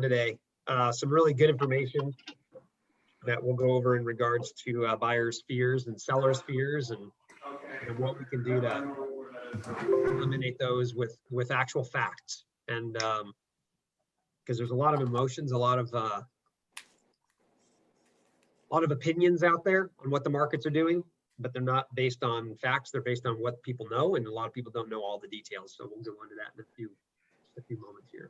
today. Some really good information that we'll go over in regards to buyers' fears and sellers' fears and what we can do to eliminate those with actual facts. And because there's a lot of emotions, a lot of opinions out there on what the markets are doing, but they're not based on facts. They're based on what people know, and a lot of people don't know all the details. So we'll go into that in a few moments here.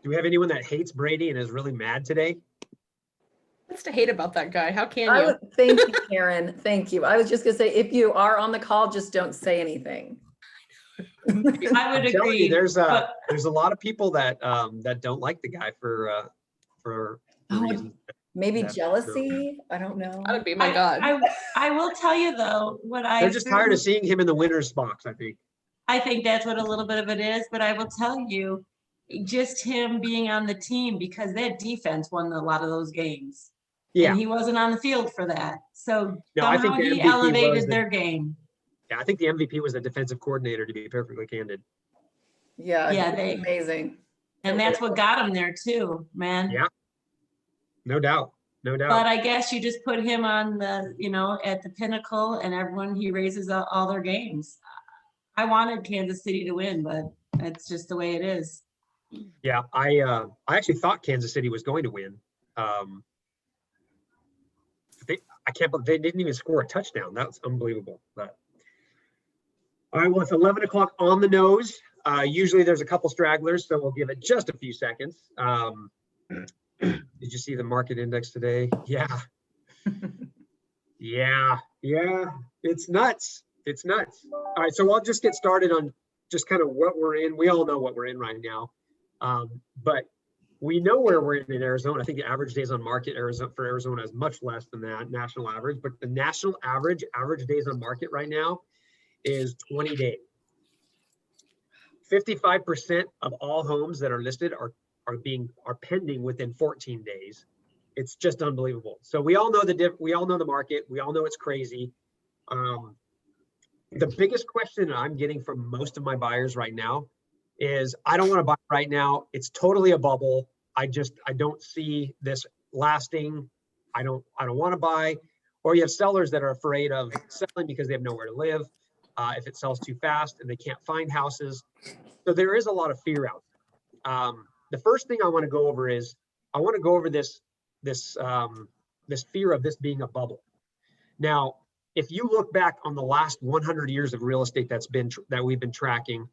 Do we have anyone that hates Brady and is really mad today? What's to hate about that guy? How can you? Thank you, Karen. Thank you. I was just gonna say, if you are on the call, just don't say anything. I would agree. You, there's a lot of people that that don't like the guy for reasons. Maybe jealousy. I don't know. That would be my God. I will tell you though, they're just tired of seeing him in the winner's box. I think that's what a little bit of it is. But I will tell you, just him being on the team, because that defense won a lot of those games. Yeah, and he wasn't on the field for that. So no, I think he elevated their game. Yeah, I think the MVP was the defensive coordinator, to be perfectly candid. Yeah, amazing. And that's what got him there too, man. Yeah, no doubt, no doubt. But I guess you just put him on the, at the pinnacle, and everyone, he raises all their games. I wanted Kansas City to win, but that's just the way it is. Yeah, I actually thought Kansas City was going to win. I can't believe they didn't even score a touchdown. That's unbelievable. But all right, well, it's 11 o'clock on the nose. Usually there's a couple stragglers, so we'll give it just a few seconds. Did you see the market index today? Yeah. yeah, it's nuts. It's nuts. All right, so I'll just get started on just kind of what we're in. We all know what we're in right now, but we know where we're in Arizona. I think the average days on market for Arizona is much less than that national average, but the national average days on market right now is 20 days. 55% of all homes that are listed are pending within 14 days. It's just unbelievable. So we all know the market. We all know it's crazy. The biggest question I'm getting from most of my buyers right now is, I don't want to buy right now. It's totally a bubble. I don't see this lasting. I don't want to buy. Or you have sellers that are afraid of selling because they have nowhere to live. If it sells too fast and they can't find houses. So there is a lot of fear out there. The first thing I want to go over is, I want to go over this fear of this being a bubble. Now, if you look back on the last 100 years of real estate that we've been tracking,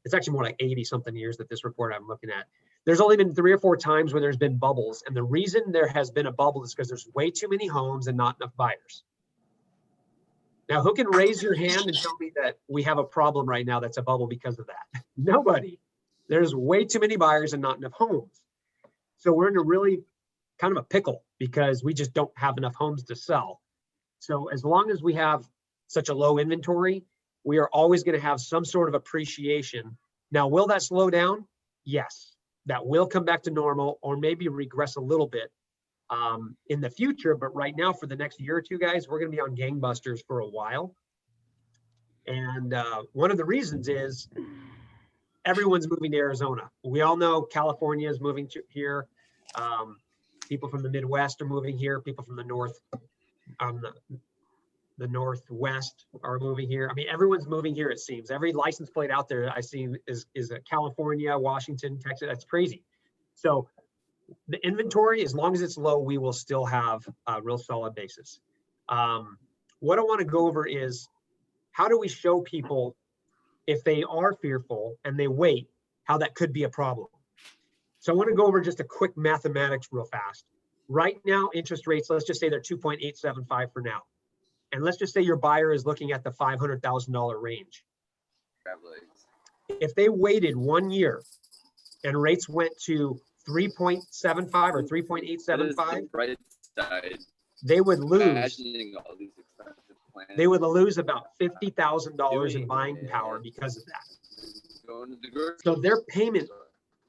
it's actually more like 80 something years that this report I'm looking at. There's only been 3 or 4 times where there's been bubbles. And the reason there has been a bubble is because there's way too many homes and not enough buyers. Now, who can raise your hand and tell me that we have a problem right now that's a bubble because of that? Nobody. There's way too many buyers and not enough homes. So we're in a really kind of a pickle because we just don't have enough homes to sell. So as long as we have such a low inventory, we are always going to have some sort of appreciation. Now, will that slow down? Yes, that will come back to normal or maybe regress a little bit in the future. But right now, for the next year or two, guys, we're going to be on gangbusters for a while. And one of the reasons is everyone's moving to Arizona. We all know California is moving to here. People from the Midwest are moving here. People from the the Northwest are moving here. I mean, everyone's moving here, it seems. Every license plate out there I see is California, Washington, Texas. That's crazy. So the inventory, as long as it's low, we will still have a real solid basis. What I want to go over is, how do we show people, if they are fearful and they wait, how that could be a problem? So I want to go over just a quick mathematics real fast. Right now, interest rates, let's just say they're 2.875 for now. And let's just say your buyer is looking at the $500,000 range. If they waited 1 year and rates went to 3.75 or 3.875, they would lose. They would lose about $50,000 in buying power because of that. So their payment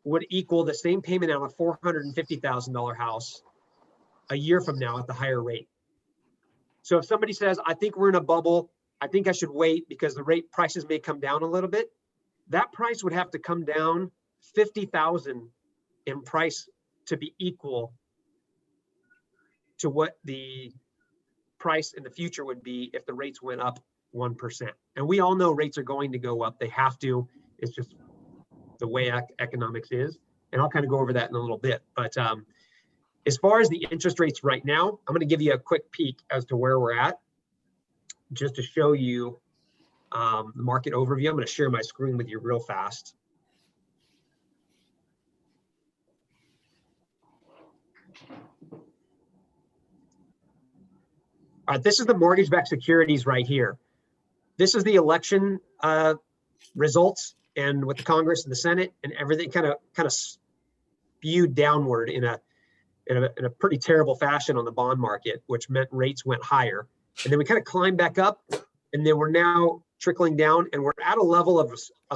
would equal the same payment on a $450,000 house a year from now at the higher rate. So if somebody says, I think we're in a bubble, I think I should wait because the rate prices may come down a little bit. That price would have to come down 50,000 in price to be equal to what the price in the future would be if the rates went up 1%. And we all know rates are going to go up. They have to. It's just the way economics is. And I'll kind of go over that in a little bit. But as far as the interest rates right now, I'm going to give you a quick peek as to where we're at, just to show you the market overview. I'm going to share my screen with you real fast. All right, this is the mortgage-backed securities right here. This is the election results, and with the Congress and the Senate and everything kind of spewed downward in a pretty terrible fashion on the bond market, which meant rates went higher. And then we kind of climbed back up, and then we're now trickling down, and we're at a level of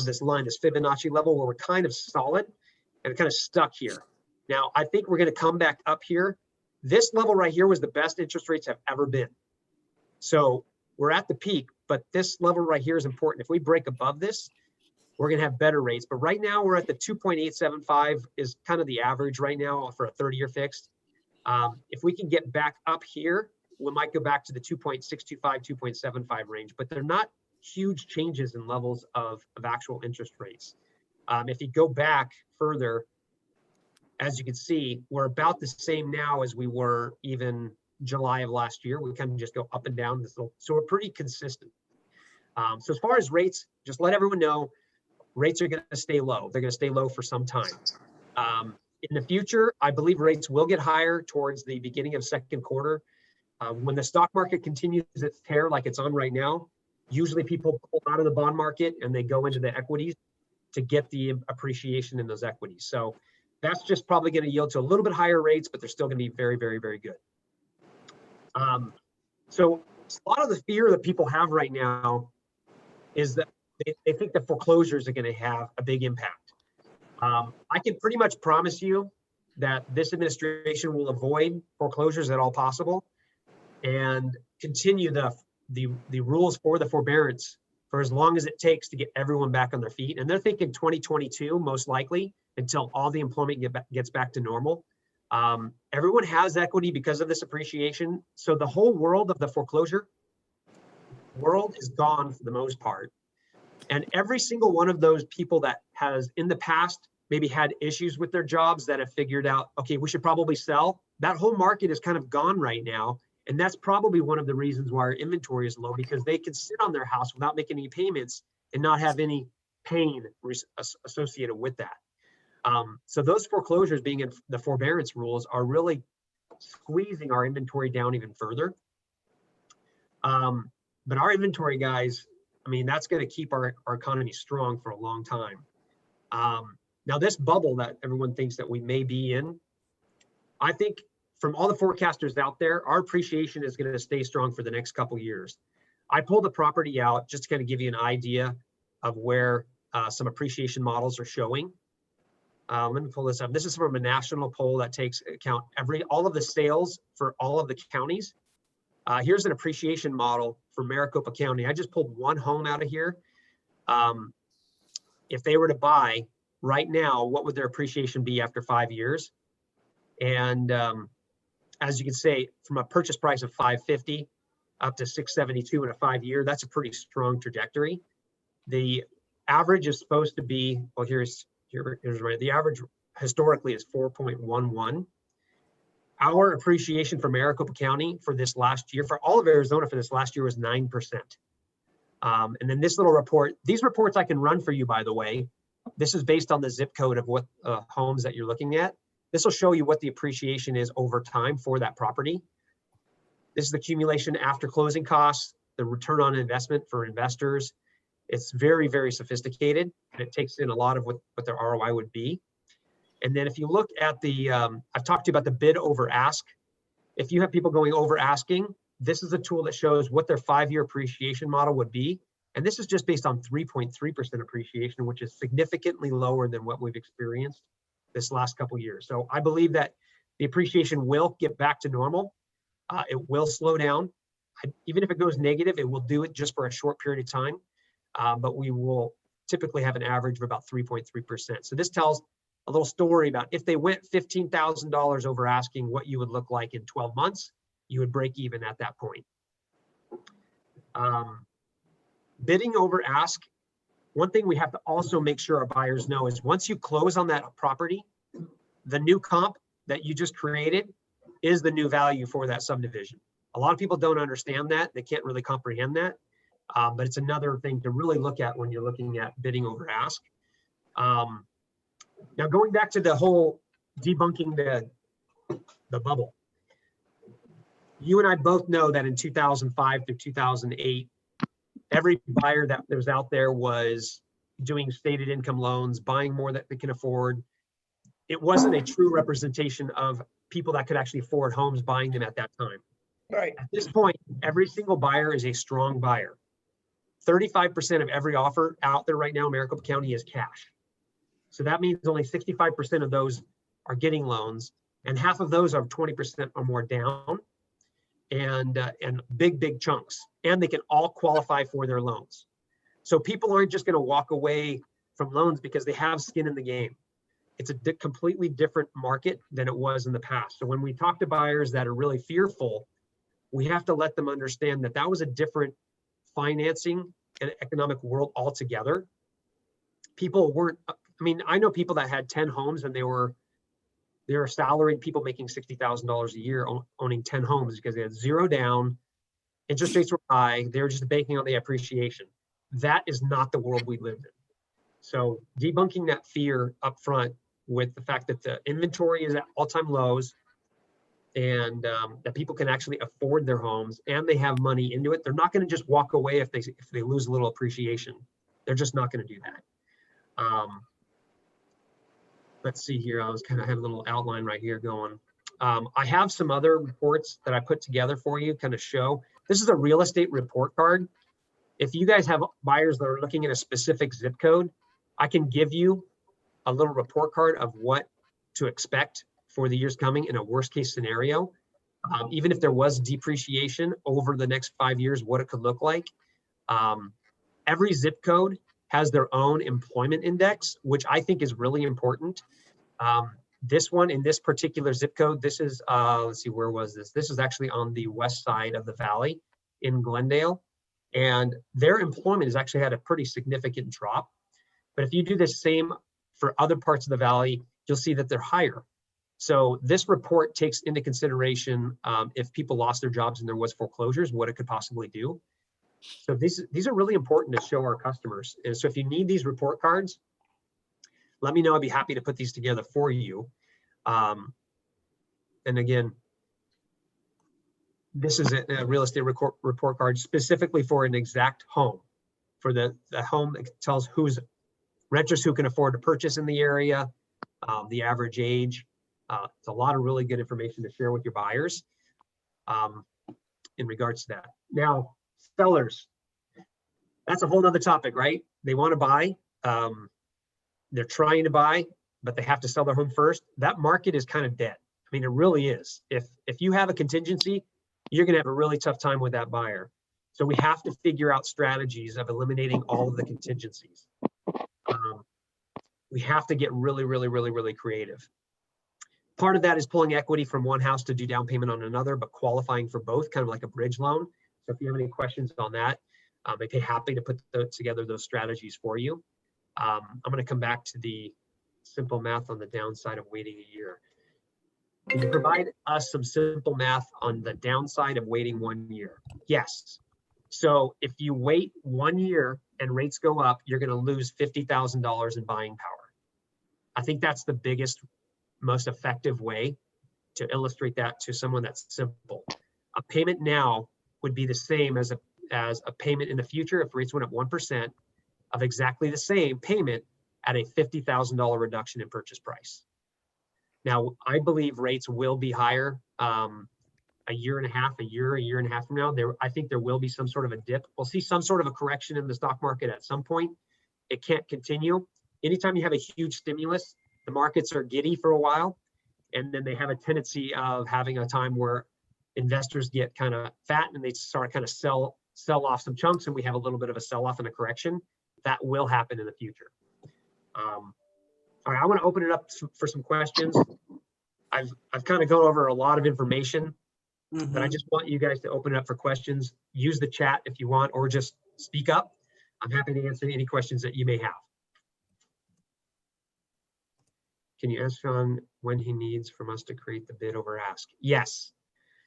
this line, this Fibonacci level, where we're kind of solid and kind of stuck here. Now, I think we're going to come back up here. This level right here was the best interest rates have ever been. So we're at the peak, but this level right here is important. If we break above this, we're going to have better rates. But right now we're at the 2.875 is kind of the average right now for a 30-year fixed. If we can get back up here, we might go back to the 2.625, 2.75 range, but they're not huge changes in levels of actual interest rates. If you go back further, as you can see, we're about the same now as we were even July of last year. We kind of just go up and down this little, so we're pretty consistent. So as far as rates, just let everyone know, rates are going to stay low. They're going to stay low for some time. In the future, I believe rates will get higher towards the beginning of second quarter. When the stock market continues its tear like it's on right now, usually people pull out of the bond market and they go into the equities to get the appreciation in those equities. So that's just probably going to yield to a little bit higher rates, but they're still going to be very, very, very good. So a lot of the fear that people have right now is that they think that foreclosures are going to have a big impact. I can pretty much promise you that this administration will avoid foreclosures at all possible and continue the rules for the forbearance for as long as it takes to get everyone back on their feet. And they're thinking 2022, most likely, until all the employment gets back to normal. Everyone has equity because of this appreciation. So the whole world of the foreclosure world is gone for the most part. And every single one of those people that has in the past maybe had issues with their jobs that have figured out, okay, we should probably sell, that whole market is kind of gone right now. And that's probably one of the reasons why our inventory is low, because they can sit on their house without making any payments and not have any pain associated with that. So those foreclosures being in the forbearance rules are really squeezing our inventory down even further. But our inventory, guys, I mean, that's going to keep our economy strong for a long time. Now, this bubble that everyone thinks that we may be in, I think from all the forecasters out there, our appreciation is going to stay strong for the next couple of years. I pulled the property out just to kind of give you an idea of where some appreciation models are showing. Let me pull this up. This is from a national poll that takes account all of the sales for all of the counties. Here's an appreciation model for Maricopa County. I just pulled one home out of here. If they were to buy right now, what would their appreciation be after 5 years? And as you can say, from a purchase price of $550 up to $672 in a 5-year, that's a pretty strong trajectory. The average is supposed to be, well, here's right. The average historically is 4.11. Our appreciation for Maricopa County for this last year, for all of Arizona for this last year, was 9%. And then this little report, these reports I can run for you, by the way. This is based on the zip code of what homes that you're looking at. This will show you what the appreciation is over time for that property. This is the accumulation after closing costs, the return on investment for investors. It's very, very sophisticated, and it takes in a lot of what their ROI would be. And then if you look at the, I've talked to you about the bid over ask. If you have people going over asking, this is a tool that shows what their 5-year appreciation model would be. And this is just based on 3.3% appreciation, which is significantly lower than what we've experienced this last couple of years. So I believe that the appreciation will get back to normal. It will slow down. Even if it goes negative, it will do it just for a short period of time. But we will typically have an average of about 3.3%. So this tells a little story about if they went $15,000 over asking, what you would look like in 12 months, you would break even at that point. Bidding over ask. One thing we have to also make sure our buyers know is once you close on that property, the new comp that you just created is the new value for that subdivision. A lot of people don't understand that. They can't really comprehend that. But it's another thing to really look at when you're looking at bidding over ask. Now going back to the whole debunking the bubble. You and I both know that in 2005 through 2008, every buyer that was out there was doing stated income loans, buying more that they can afford. It wasn't a true representation of people that could actually afford homes buying them at that time. Right. At this point, every single buyer is a strong buyer. 35% of every offer out there right now in Maricopa County is cash. So that means only 65% of those are getting loans, and half of those are 20% or more down, and big chunks, and they can all qualify for their loans. So people aren't just going to walk away from loans because they have skin in the game. It's a completely different market than it was in the past. So when we talk to buyers that are really fearful, we have to let them understand that that was a different financing and economic world altogether. People weren't, I mean, I know people that had 10 homes and they were salaried people making $60,000 a year owning 10 homes because they had zero down, interest rates were high, they were just banking on the appreciation. That is not the world we live in. So debunking that fear up front with the fact that the inventory is at all-time lows, and that people can actually afford their homes and they have money into it. They're not going to just walk away if they lose a little appreciation. They're just not going to do that. Let's see here. I was kind of have a little outline right here going. I have some other reports that I put together for you, kind of show. This is a real estate report card. If you guys have buyers that are looking at a specific zip code, I can give you a little report card of what to expect for the years coming in a worst case scenario. Even if there was depreciation over the next 5 years, what it could look like. Every zip code has their own employment index, which I think is really important. This one in this particular zip code, this is, let's see, where was this? This is actually on the west side of the valley in Glendale. And their employment has actually had a pretty significant drop. But if you do the same for other parts of the valley, you'll see that they're higher. So this report takes into consideration if people lost their jobs and there was foreclosures, what it could possibly do. So these are really important to show our customers. And so if you need these report cards, let me know. I'd be happy to put these together for you. And again, this is a real estate report card specifically for an exact home. For the home, it tells who's renters who can afford to purchase in the area, the average age. It's a lot of really good information to share with your buyers in regards to that. Now, sellers, that's a whole nother topic, right? They want to buy, they're trying to buy, but they have to sell their home first. That market is kind of dead. I mean, it really is. If you have a contingency, you're going to have a really tough time with that buyer. So we have to figure out strategies of eliminating all of the contingencies. We have to get really creative. Part of that is pulling equity from one house to do down payment on another, but qualifying for both, kind of like a bridge loan. So if you have any questions on that, I'd be happy to put together those strategies for you. I'm going to come back to the simple math on the downside of waiting a year. Can you provide us some simple math on the downside of waiting 1 year? Yes. So if you wait 1 year and rates go up, you're going to lose $50,000 in buying power. I think that's the biggest, most effective way to illustrate that to someone that's simple. A payment now would be the same as a payment in the future if rates went up 1% of exactly the same payment at a $50,000 reduction in purchase price. Now, I believe rates will be higher a year and a half from now. I think there will be some sort of a dip. We'll see some sort of a correction in the stock market at some point. It can't continue. Anytime you have a huge stimulus, the markets are giddy for a while, and then they have a tendency of having a time where investors get kind of fat and they start kind of sell off some chunks, and we have a little bit of a sell off and a correction. That will happen in the future. All right, I want to open it up for some questions. I've kind of gone over a lot of information, but I just want you guys to open it up for questions. Use the chat if you want, or just speak up. I'm happy to answer any questions that you may have. Can you ask Sean when he needs from us to create the bid over ask? Yes.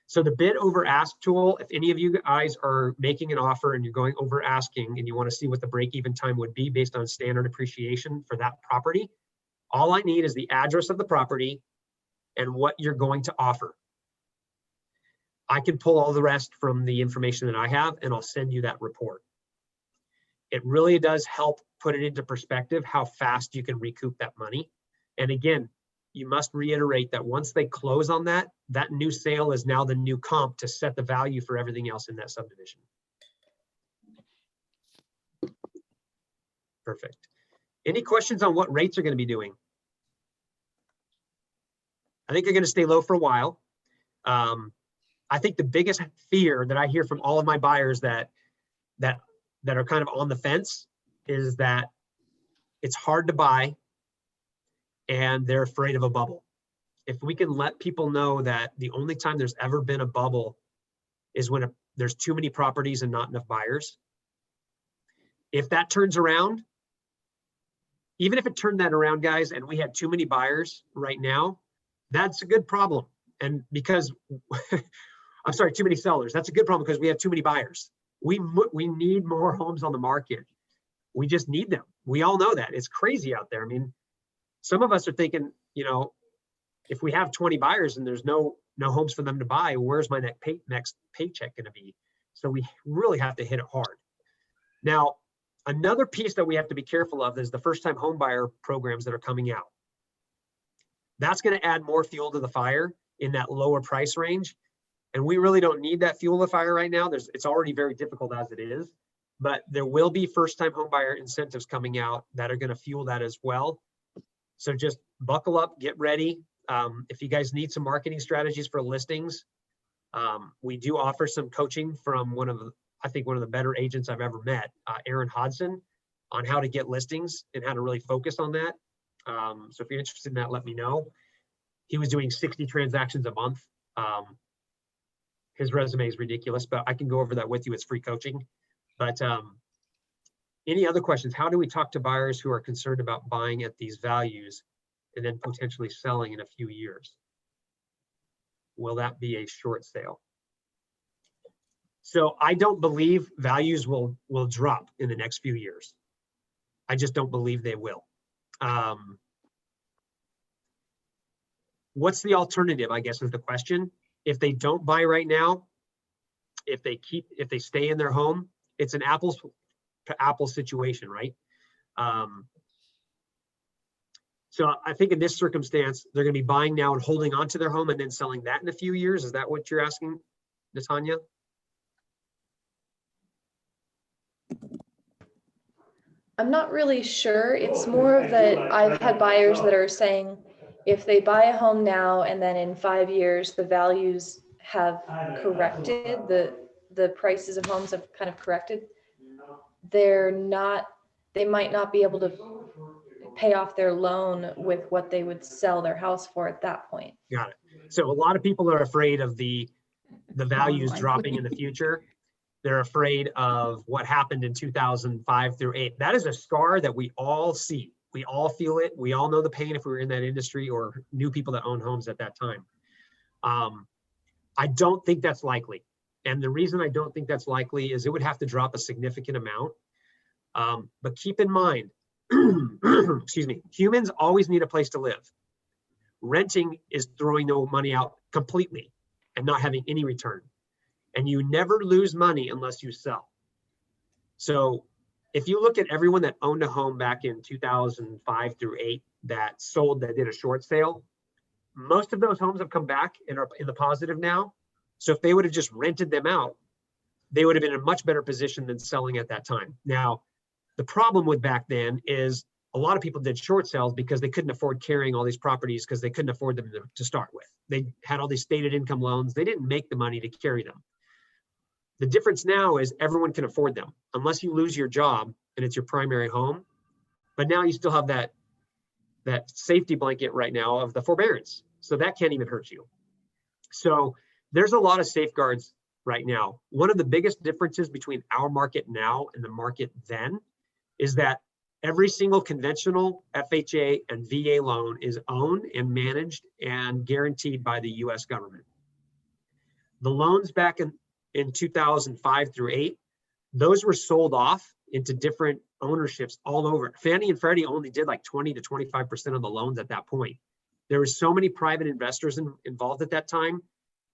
So the bid over ask tool, if any of you guys are making an offer and you're going over asking and you want to see what the break-even time would be based on standard appreciation for that property, all I need is the address of the property and what you're going to offer. I can pull all the rest from the information that I have, and I'll send you that report. It really does help put it into perspective how fast you can recoup that money. And again, you must reiterate that once they close on that, that new sale is now the new comp to set the value for everything else in that subdivision. Perfect. Any questions on what rates are going to be doing? I think they're going to stay low for a while. I think the biggest fear that I hear from all of my buyers that are kind of on the fence is that it's hard to buy and they're afraid of a bubble. If we can let people know that the only time there's ever been a bubble is when there's too many properties and not enough buyers. If that turns around, even if it turned that around, guys, and we had too many buyers right now, that's a good problem. And because, I'm sorry, too many sellers. That's a good problem because we have too many buyers. We need more homes on the market. We just need them. We all know that. It's crazy out there. I mean, some of us are thinking, you know, if we have 20 buyers and there's no homes for them to buy, where's my next paycheck going to be? So we really have to hit it hard. Now, another piece that we have to be careful of is the first-time home buyer programs that are coming out. That's going to add more fuel to the fire in that lower price range. And we really don't need that fuel to the fire right now. It's already very difficult as it is, but there will be first-time home buyer incentives coming out that are going to fuel that as well. So just buckle up, get ready. If you guys need some marketing strategies for listings, we do offer some coaching from I think one of the better agents I've ever met, Aaron Hodson, on how to get listings and how to really focus on that. So if you're interested in that, let me know. He was doing 60 transactions a month. His resume is ridiculous, but I can go over that with you. It's free coaching. But any other questions? How do we talk to buyers who are concerned about buying at these values and then potentially selling in a few years? Will that be a short sale? So I don't believe values will drop in the next few years. I just don't believe they will. What's the alternative, I guess, is the question. If they don't buy right now, if they stay in their home, it's an apples to apples situation, right? So I think in this circumstance, they're going to be buying now and holding on to their home and then selling that in a few years. Is that what you're asking, Natanya? I'm not really sure. It's more of that I've had buyers that are saying if they buy a home now and then in 5 years the values have corrected, the prices of homes have kind of corrected, they might not be able to pay off their loan with what they would sell their house for at that point. Got it. So a lot of people are afraid of the values dropping in the future. They're afraid of what happened in 2005 through 8. That is a scar that we all see. We all feel it. We all know the pain if we were in that industry or knew people that owned homes at that time. I don't think that's likely. And the reason I don't think that's likely is it would have to drop a significant amount. But keep in mind, excuse me, humans always need a place to live. Renting is throwing no money out completely and not having any return. And you never lose money unless you sell. So if you look at everyone that owned a home back in 2005 through 8 that sold, that did a short sale, most of those homes have come back and are in the positive now. So if they would have just rented them out, they would have been in a much better position than selling at that time. Now, the problem with back then is a lot of people did short sales because they couldn't afford carrying all these properties because they couldn't afford them to start with. They had all these stated income loans. They didn't make the money to carry them. The difference now is everyone can afford them unless you lose your job and it's your primary home. But now you still have that safety blanket right now of the forbearance. So that can't even hurt you. So there's a lot of safeguards right now. One of the biggest differences between our market now and the market then is that every single conventional FHA and VA loan is owned and managed and guaranteed by the US government. The loans back in 2005 through 8, those were sold off into different ownerships all over. Fannie and Freddie only did like 20 to 25% of the loans at that point. There were so many private investors involved at that time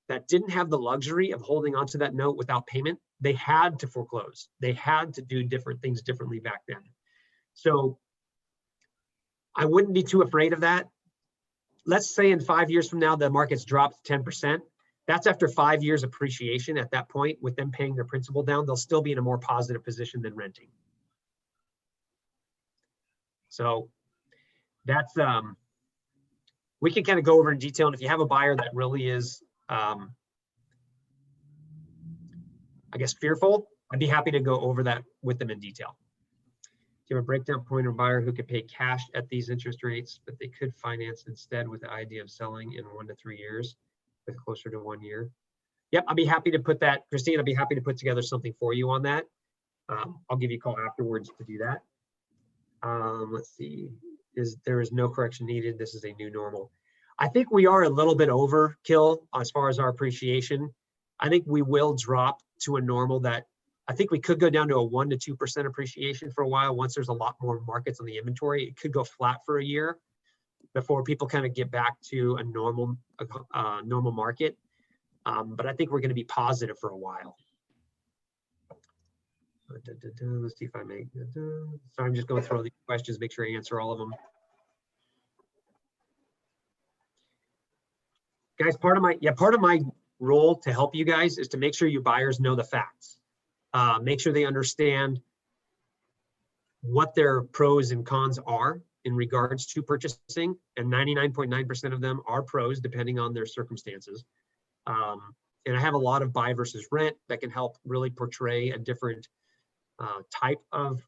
that didn't have the luxury of holding onto that note without payment. They had to foreclose. They had to do different things differently back then. So I wouldn't be too afraid of that. Let's say in 5 years from now, the market's dropped 10%. That's after 5 years appreciation. At that point, with them paying their principal down, they'll still be in a more positive position than renting. So that's, we can kind of go over in detail. And if you have a buyer that really is, I guess, fearful, I'd be happy to go over that with them in detail. Do you have a breakdown point or buyer who could pay cash at these interest rates, but they could finance instead with the idea of selling in 1 to 3 years with closer to 1 year? Yep, I'll be happy to put that, Christine, I'll be happy to put together something for you on that. I'll give you a call afterwards to do that. Let's see, there is no correction needed. This is a new normal. I think we are a little bit overkill as far as our appreciation. I think we will drop to a normal that I think we could go down to a 1 to 2% appreciation for a while. Once there's a lot more markets on the inventory, it could go flat for a year before people kind of get back to a normal market. But I think we're going to be positive for a while. Let's see if I make. So I'm just going through all these questions, make sure I answer all of them. Guys, part of my role to help you guys is to make sure your buyers know the facts. Make sure they understand what their pros and cons are in regards to purchasing, and 99.9% of them are pros depending on their circumstances. And I have a lot of buy versus rent that can help really portray a different type of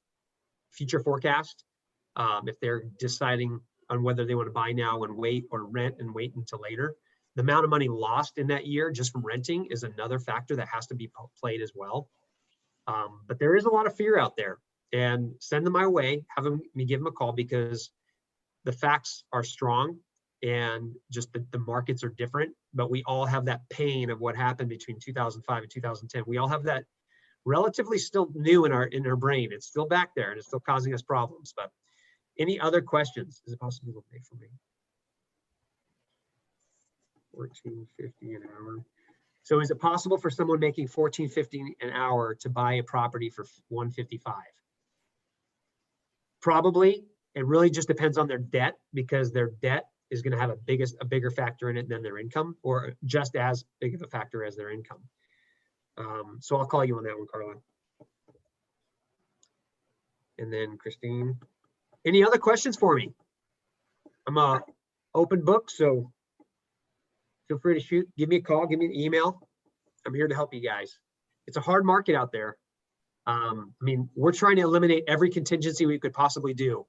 future forecast. If they're deciding on whether they want to buy now and wait, or rent and wait until later. The amount of money lost in that year just from renting is another factor that has to be played as well. But there is a lot of fear out there, and send them my way, give them a call, because the facts are strong and just the markets are different, but we all have that pain of what happened between 2005 and 2010. We all have that relatively still new in our brain. It's still back there and it's still causing us problems. But any other questions? Is it possible to pay for me? $14.50 an hour. So is it possible for someone making $14.50 an hour to buy a property for $155? Probably. It really just depends on their debt, because their debt is going to have a bigger factor in it than their income, or just as big of a factor as their income. So I'll call you on that one, Carla. And then Christine, any other questions for me? I'm a open book, so feel free to give me a call, give me an email. I'm here to help you guys. It's a hard market out there. I mean, we're trying to eliminate every contingency we could possibly do.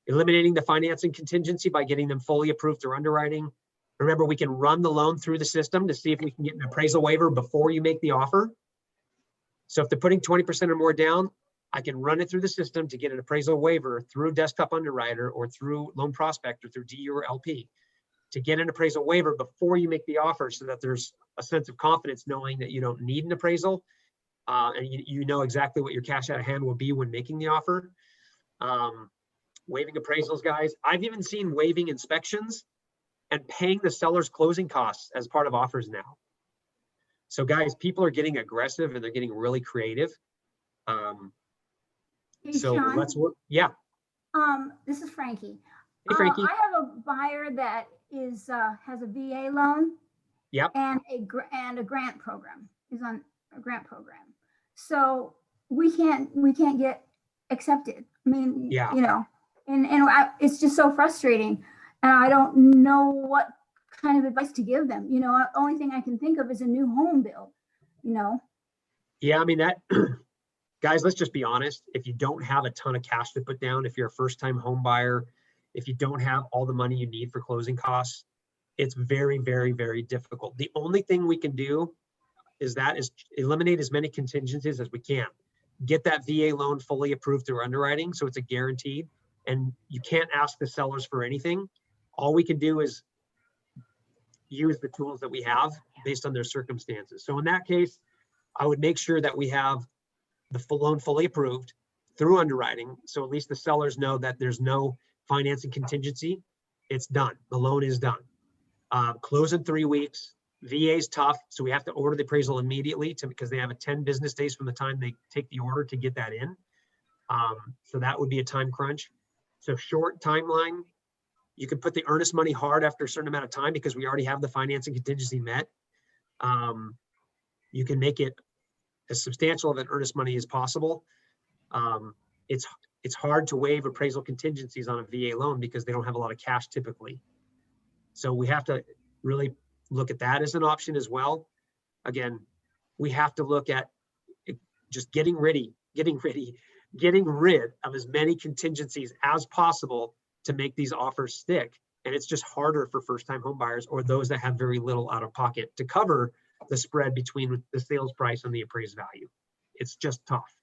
Eliminating the financing contingency by getting them fully approved through underwriting. Remember, we can run the loan through the system to see if we can get an appraisal waiver before you make the offer. So if they're putting 20% or more down, I can run it through the system to get an appraisal waiver through Desktop Underwriter or through Loan Prospect or through DU or LP to get an appraisal waiver before you make the offer, so that there's a sense of confidence knowing that you don't need an appraisal and you know exactly what your cash out of hand will be when making the offer. Waiving appraisals, guys. I've even seen waiving inspections and paying the seller's closing costs as part of offers now. So guys, people are getting aggressive and they're getting really creative. Hey, So Sean, let's work. Yeah. this is Frankie. Hey, Frankie. I have a buyer that is has a VA loan. Yep. And a grant program. He's on a grant program. So we can't get accepted. I mean, Yeah. you know, it's just so frustrating. And I don't know what kind of advice to give them. Only thing I can think of is a new home build, Yeah, I mean that, guys, let's just be honest. If you don't have a ton of cash to put down, if you're a first-time home buyer, if you don't have all the money you need for closing costs, it's very, very, very difficult. The only thing we can do is eliminate as many contingencies as we can. Get that VA loan fully approved through underwriting, so it's a guaranteed, and you can't ask the sellers for anything. All we can do is use the tools that we have based on their circumstances. So in that case, I would make sure that we have the full loan fully approved through underwriting. So at least the sellers know that there's no financing contingency. It's done. The loan is done. Close in 3 weeks. VA is tough. So we have to order the appraisal immediately because they have a 10 business days from the time they take the order to get that in. So that would be a time crunch. So short timeline, you can put the earnest money hard after a certain amount of time because we already have the financing contingency met. You can make it as substantial of an earnest money as possible. It's hard to waive appraisal contingencies on a VA loan because they don't have a lot of cash typically. So we have to really look at that as an option as well. Again, we have to look at just getting rid of as many contingencies as possible to make these offers stick. And it's just harder for first-time home buyers or those that have very little out of pocket to cover the spread between the sales price and the appraised value. It's just tough.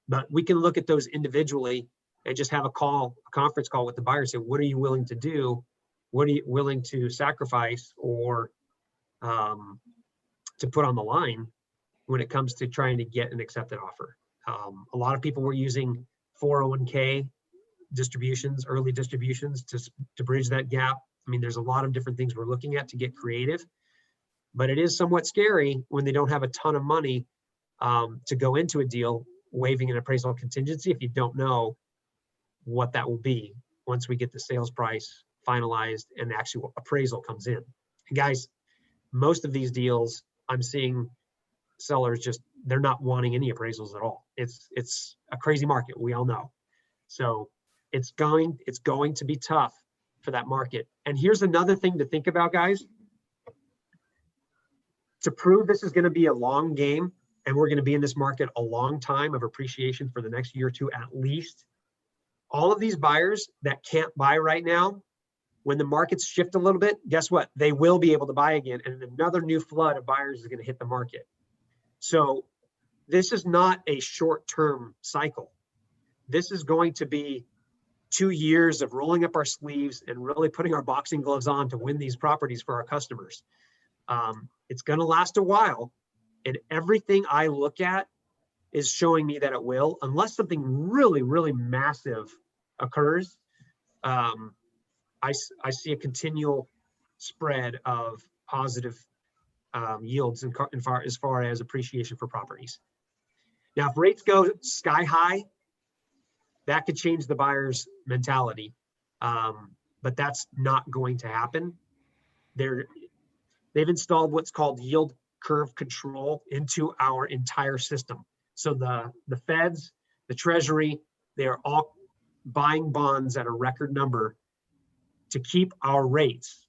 But we can look at those individually and just have a conference call with the buyer, say, what are you willing to do? What are you willing to sacrifice or to put on the line when it comes to trying to get an accepted offer? A lot of people were using 401k distributions, early distributions to bridge that gap. I mean, there's a lot of different things we're looking at to get creative, but it is somewhat scary when they don't have a ton of money to go into a deal, waiving an appraisal contingency if you don't know what that will be once we get the sales price finalized and the actual appraisal comes in. And guys, most of these deals I'm seeing sellers they're not wanting any appraisals at all. It's a crazy market, we all know. So it's going to be tough for that market. And here's another thing to think about, guys. To prove this is going to be a long game and we're going to be in this market a long time of appreciation for the next year or two at least, all of these buyers that can't buy right now, when the markets shift a little bit, guess what? They will be able to buy again, and another new flood of buyers is going to hit the market. So this is not a short-term cycle. This is going to be 2 years of rolling up our sleeves and really putting our boxing gloves on to win these properties for our customers. It's going to last a while, and everything I look at is showing me that it will, unless something really, really massive occurs. I see a continual spread of positive yields as far as appreciation for properties. Now, if rates go sky high, that could change the buyer's mentality, but that's not going to happen. They've installed what's called yield curve control into our entire system. So the feds, the Treasury, they're all buying bonds at a record number to keep our rates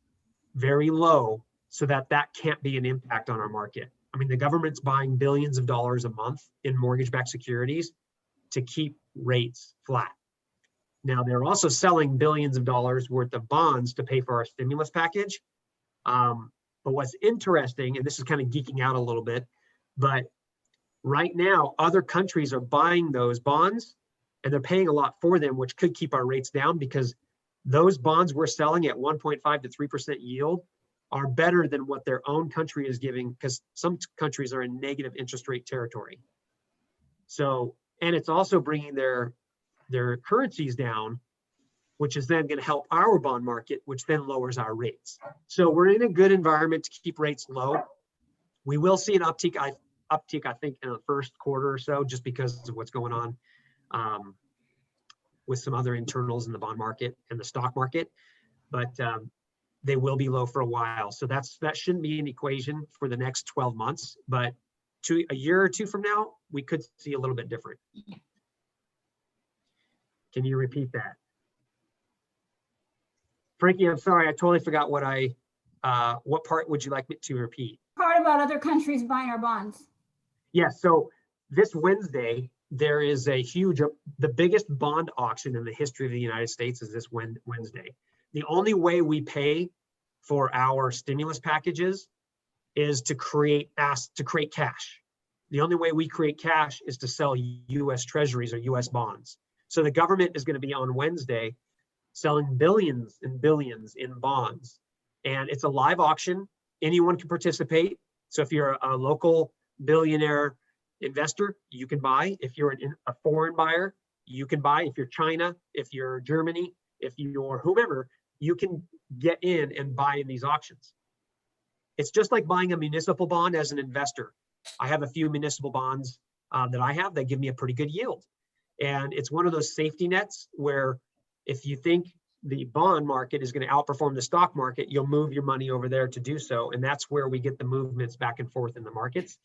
very low so that can't be an impact on our market. I mean, the government's buying billions of dollars a month in mortgage-backed securities to keep rates flat. Now, they're also selling billions of dollars worth of bonds to pay for our stimulus package. But what's interesting, and this is kind of geeking out a little bit, but right now, other countries are buying those bonds and they're paying a lot for them, which could keep our rates down because those bonds we're selling at 1.5 to 3% yield are better than what their own country is giving, because some countries are in negative interest rate territory. So, and it's also bringing their currencies down, which is then going to help our bond market, which then lowers our rates. So we're in a good environment to keep rates low. We will see an uptick, I think, in the first quarter or so, just because of what's going on with some other internals in the bond market and the stock market, but they will be low for a while. So that shouldn't be an equation for the next 12 months, but a year or two from now, we could see a little bit different. Can you repeat that? Frankie, I'm sorry, I totally forgot what part would you like me to repeat? Part about other countries buying our bonds. Yes, so this Wednesday, there is a huge, the biggest bond auction in the history of the United States is this Wednesday. The only way we pay for our stimulus packages is to create cash. The only way we create cash is to sell US treasuries or US bonds. So the government is going to be on Wednesday selling billions and billions in bonds. And it's a live auction. Anyone can participate. So if you're a local billionaire investor, you can buy. If you're a foreign buyer, you can buy. If you're China, if you're Germany, if you're whomever, you can get in and buy in these auctions. It's just like buying a municipal bond as an investor. I have a few municipal bonds that I have that give me a pretty good yield. And it's one of those safety nets where if you think the bond market is going to outperform the stock market, you'll move your money over there to do so. And that's where we get the movements back and forth in the markets.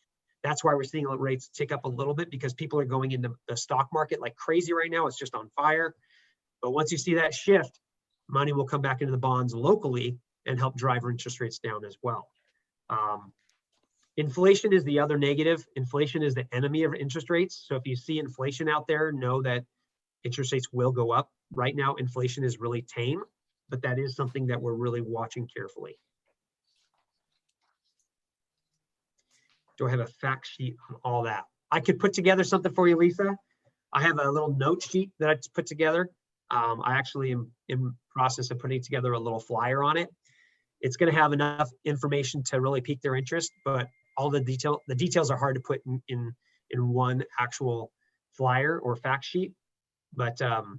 That's why we're seeing rates tick up a little bit, because people are going into the stock market like crazy right now. It's just on fire. But once you see that shift, money will come back into the bonds locally and help drive interest rates down as well. Inflation is the other negative. Inflation is the enemy of interest rates. So if you see inflation out there, know that interest rates will go up. Right now, inflation is really tame, but that is something that we're really watching carefully. Do I have a fact sheet on all that? I could put together something for you, Lisa. I have a little note sheet that I just put together. I actually am in process of putting together a little flyer on it. It's going to have enough information to really pique their interest, but all the details are hard to put in one actual flyer or fact sheet. But I'll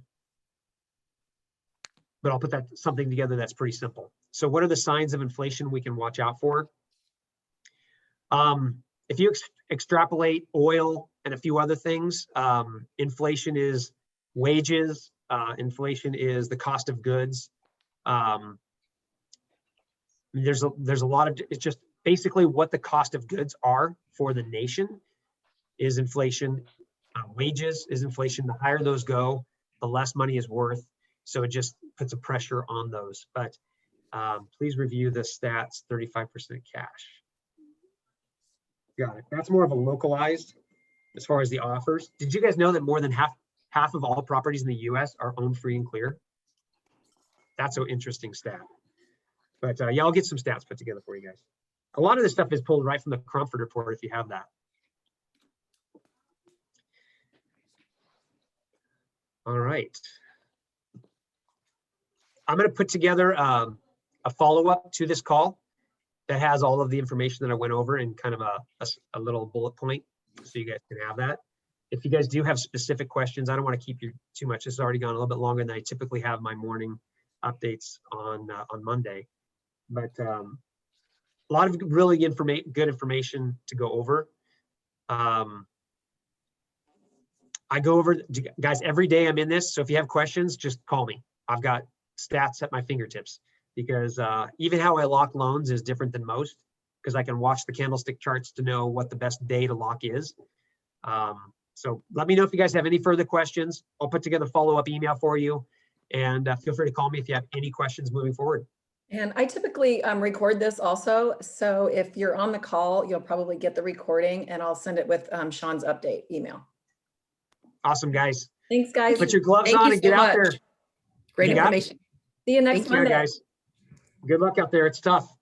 put something together that's pretty simple. So what are the signs of inflation we can watch out for? If you extrapolate oil and a few other things, inflation is wages, inflation is the cost of goods. There's a lot of, it's just basically what the cost of goods are for the nation is inflation. Wages is inflation. The higher those go, the less money is worth. So it just puts a pressure on those. But please review the stats, 35% cash. Got it. That's more of a localized as far as the offers. Did you guys know that more than half of all properties in the US are owned free and clear? That's an interesting stat. But yeah, I'll get some stats put together for you guys. A lot of this stuff is pulled right from the Cromford report if you have that. All right. I'm going to put together a follow-up to this call that has all of the information that I went over in kind of a little bullet point, so you guys can have that. If you guys do have specific questions, I don't want to keep you too much. This has already gone a little bit longer than I typically have my morning updates on Monday. But a lot of really good information to go over. I go over, guys, every day I'm in this. So if you have questions, just call me. I've got stats at my fingertips, because even how I lock loans is different than most, because I can watch the candlestick charts to know what the best day to lock is. So let me know if you guys have any further questions. I'll put together a follow-up email for you, and feel free to call me if you have any questions moving forward. And I typically record this also. So if you're on the call, you'll probably get the recording, and I'll send it with Sean's update email. Awesome, guys. Thanks, guys. Put your gloves Thank on you and get so out there. much. Great You got it. information. See you next Take care, Monday. guys. Good luck out there. It's tough.